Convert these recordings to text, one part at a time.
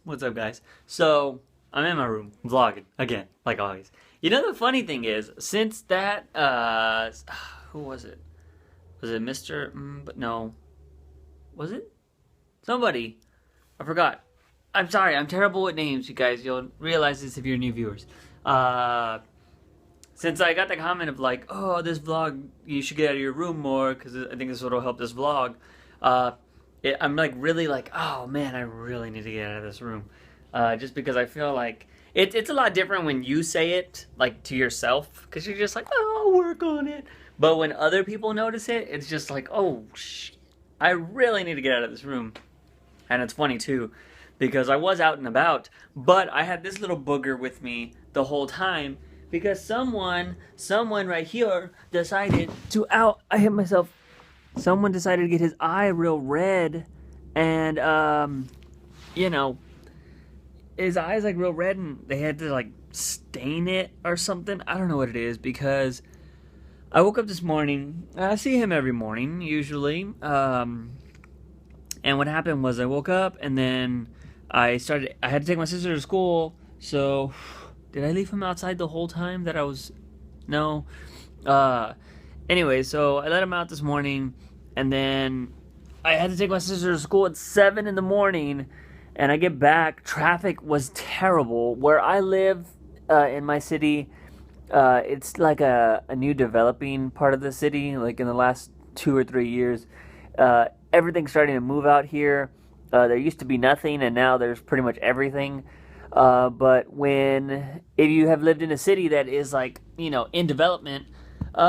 What's up, guys? So, I'm in my room, vlogging, again, like always. You know, the funny thing is, since that, who was it? Was it Mr. But no. Was it? Somebody. I forgot. I'm sorry, I'm terrible with names, you guys. You'll realize this if you're new viewers. Uh, since I got the comment of like, oh, this vlog, you should get out of your room more, because I think this will help this vlog. Uh, I'm like really like, oh man, I really need to get out of this room. Just because I feel like it's a lot different when you say it like to yourself, because you're just like, oh, I'll work on it. But when other people notice it, it's just like, oh, shit, I really need to get out of this room. And it's funny too, because I was out and about, but I had this little booger with me the whole time because someone right here decided to I hit myself. Someone decided to get his eye real red, and you know, his eyes like real red, and they had to like stain it or something. I don't know what it is because I woke up this morning. I see him every morning usually. And what happened was I woke up and then I had to take my sister to school. So did I leave him outside the whole time that I was? No. Anyway, so I let him out this morning, and then I had to take my sister to school at 7 in the morning, and I get back. Traffic was terrible. Where I live in my city, it's like a new developing part of the city, like in the last 2 or 3 years. Everything's starting to move out here. There used to be nothing, and now there's pretty much everything. But if you have lived in a city that is like, in development,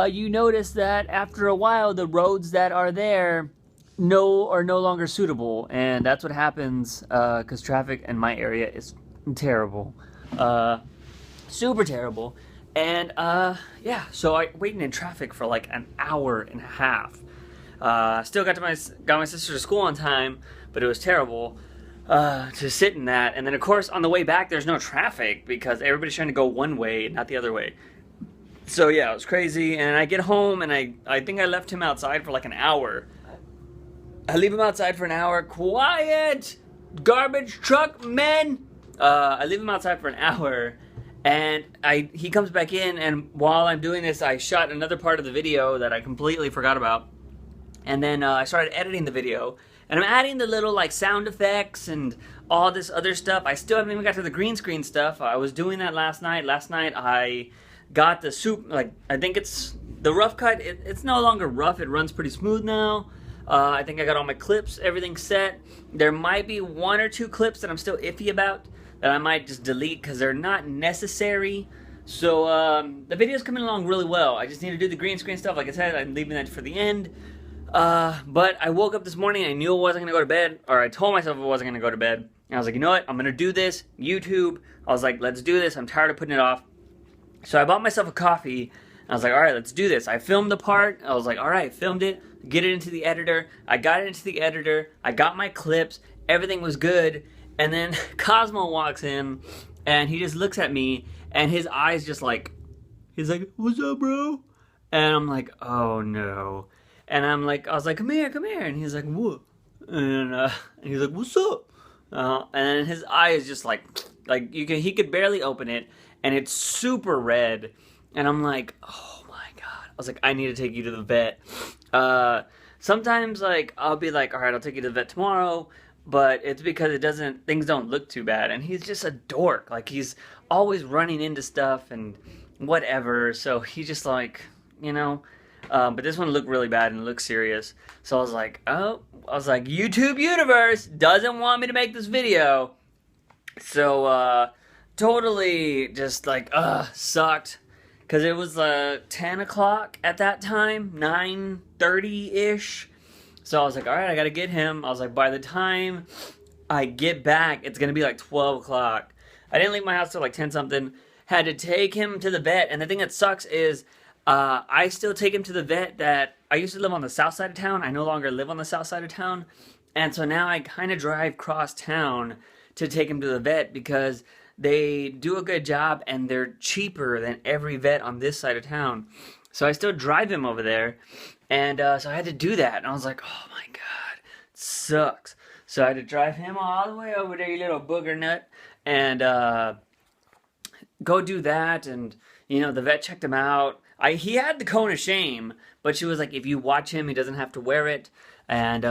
you notice that after a while, the roads that are there are no longer suitable. And that's what happens because traffic in my area is terrible. Super terrible. And yeah, so I waited in traffic for like an hour and a half. Still got my sister to school on time, but it was terrible to sit in that. And then, of course, on the way back, there's no traffic because everybody's trying to go one way, not the other way. So, yeah, it was crazy. And I get home, and I think I left him outside for like an hour. I leave him outside for an hour. Quiet! Garbage truck men! I leave him outside for an hour. And he comes back in, and while I'm doing this, I shot another part of the video that I completely forgot about. And then I started editing the video, and I'm adding the little like sound effects and all this other stuff. I still haven't even got to the green screen stuff. I was doing that last night. Last night I got the I think it's the rough cut. It's no longer rough. It runs pretty smooth now. I think I got all my clips, everything set. There might be 1 or 2 clips that I'm still iffy about that I might just delete because they're not necessary. So the video's coming along really well. I just need to do the green screen stuff. Like I said, I'm leaving that for the end. But I woke up this morning, I knew I wasn't gonna go to bed, or I told myself I wasn't gonna go to bed. And I was like, you know what, I'm gonna do this, YouTube. I was like, let's do this, I'm tired of putting it off. So I bought myself a coffee, and I was like, alright, let's do this. I filmed the part, I was like, alright, filmed it, get it into the editor. I got it into the editor, I got my clips, everything was good, and then Cosmo walks in, and he just looks at me, and his eyes just like, he's like, what's up, bro? And I'm like, oh no. And I was like, come here. And he's like, what? And he's like, what's up? And his eye is just like he could barely open it, and it's super red. And I'm like, oh my God. I was like, I need to take you to the vet. Sometimes like I'll be like, all right, I'll take you to the vet tomorrow. But it's because things don't look too bad. And he's just a dork. Like he's always running into stuff and whatever. So he's just like, but this one looked really bad and it looked serious. So I was like, YouTube Universe doesn't want me to make this video. So, totally just like, sucked. Because it was 10 o'clock at that time, 9:30-ish. So I was like, alright, I gotta get him. I was like, by the time I get back, it's gonna be like 12 o'clock. I didn't leave my house till like 10 something. Had to take him to the vet. And the thing that sucks is, I still take him to the vet that I used to live on the south side of town. I no longer live on the south side of town. And so now I kind of drive cross town to take him to the vet because they do a good job and they're cheaper than every vet on this side of town. So I still drive him over there. And so I had to do that. And I was like, oh my God, it sucks. So I had to drive him all the way over there, you little booger nut, and go do that. And the vet checked him out. He had the cone of shame, but she was like, if you watch him, he doesn't have to wear it. And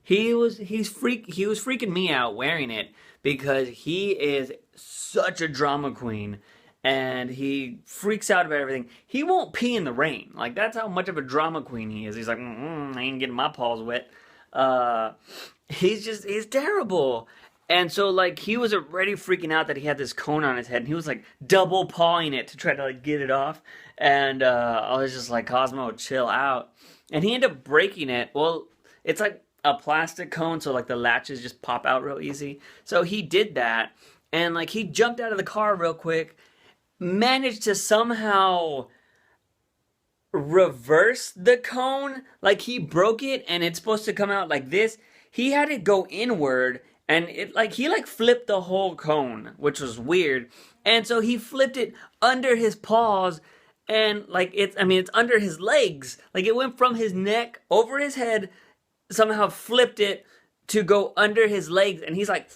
he was freaking me out wearing it because he is such a drama queen. And he freaks out about everything. He won't pee in the rain. Like, that's how much of a drama queen he is. He's like, I ain't getting my paws wet. He's terrible. And so, like, he was already freaking out that he had this cone on his head, and he was, like, double pawing it to try to, like, get it off. And I was just like, Cosmo, chill out. And he ended up breaking it. Well, it's like a plastic cone, so, like, the latches just pop out real easy. So he did that, and, like, he jumped out of the car real quick, managed to somehow reverse the cone. Like, he broke it, and it's supposed to come out like this. He had it go inward, and he flipped the whole cone, which was weird. And so he flipped it under his paws, and it's under his legs. Like, it went from his neck over his head, somehow flipped it to go under his legs, and he's like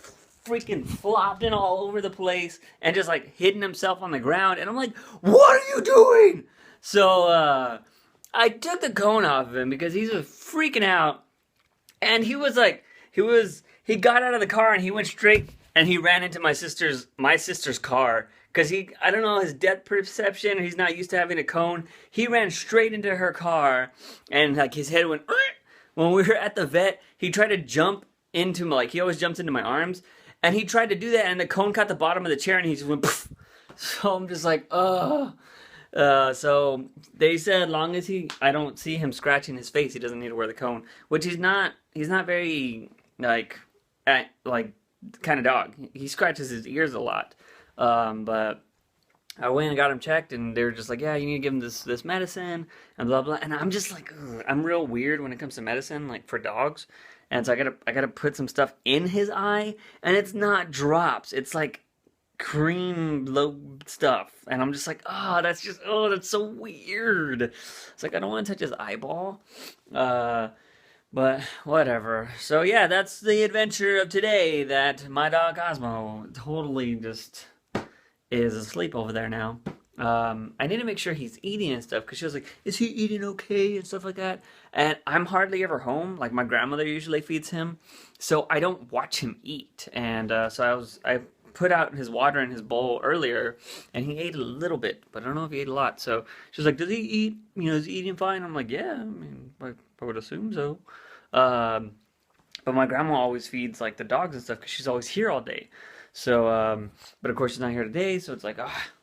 freaking flopping all over the place and just like hitting himself on the ground. And I'm like, what are you doing? So I took the cone off of him because he's freaking out. And he got out of the car and he went straight and he ran into my sister's car. Because I don't know, his depth perception, he's not used to having a cone. He ran straight into her car and like his head went, when we were at the vet, he tried to jump into he always jumps into my arms. And he tried to do that and the cone caught the bottom of the chair and he just went, poof. So I'm just like, ugh. So they said, long as I don't see him scratching his face, he doesn't need to wear the cone. Which he's not very, kind of dog. He scratches his ears a lot. But I went and got him checked, and they were just like, yeah, you need to give him this medicine, and blah, blah. And I'm just like, ugh, I'm real weird when it comes to medicine, like, for dogs. And so I gotta put some stuff in his eye, and it's not drops. It's like cream low stuff, and I'm just like, that's so weird. It's like I don't want to touch his eyeball, but whatever. So yeah, that's the adventure of today. That my dog Cosmo totally just is asleep over there now. I need to make sure he's eating and stuff because she was like, is he eating okay and stuff like that. And I'm hardly ever home. Like, my grandmother usually feeds him, so I don't watch him eat. And so I put out his water in his bowl earlier, and he ate a little bit, but I don't know if he ate a lot. So she was like, does he eat? Is he eating fine? I'm like, yeah, I mean, I would assume so. But my grandma always feeds like the dogs and stuff because she's always here all day. So, but of course she's not here today, so it's like,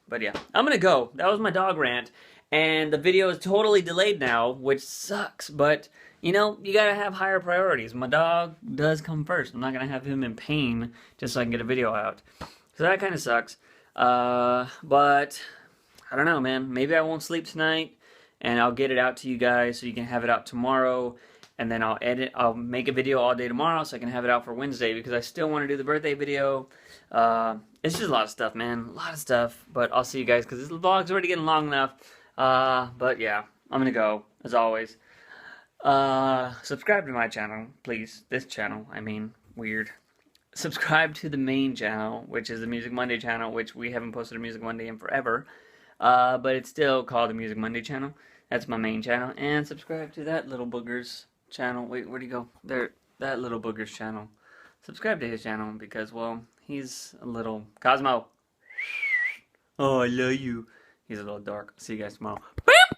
but yeah, I'm gonna go. That was my dog rant, and the video is totally delayed now, which sucks, but you gotta have higher priorities. My dog does come first. I'm not gonna have him in pain just so I can get a video out. So that kind of sucks. But I don't know, man. Maybe I won't sleep tonight, and I'll get it out to you guys so you can have it out tomorrow. And then I'll make a video all day tomorrow so I can have it out for Wednesday because I still want to do the birthday video. It's just a lot of stuff, man. A lot of stuff. But I'll see you guys because this vlog's already getting long enough. But yeah, I'm going to go, as always. Subscribe to my channel, please. This channel, weird. Subscribe to the main channel, which is the Music Monday channel, which we haven't posted a Music Monday in forever. But it's still called the Music Monday channel. That's my main channel. And subscribe to that little booger's channel. Wait, where'd he go? There, that little booger's channel. Subscribe to his channel because, well, he's a little Cosmo. Oh, I love you. He's a little dark. See you guys tomorrow.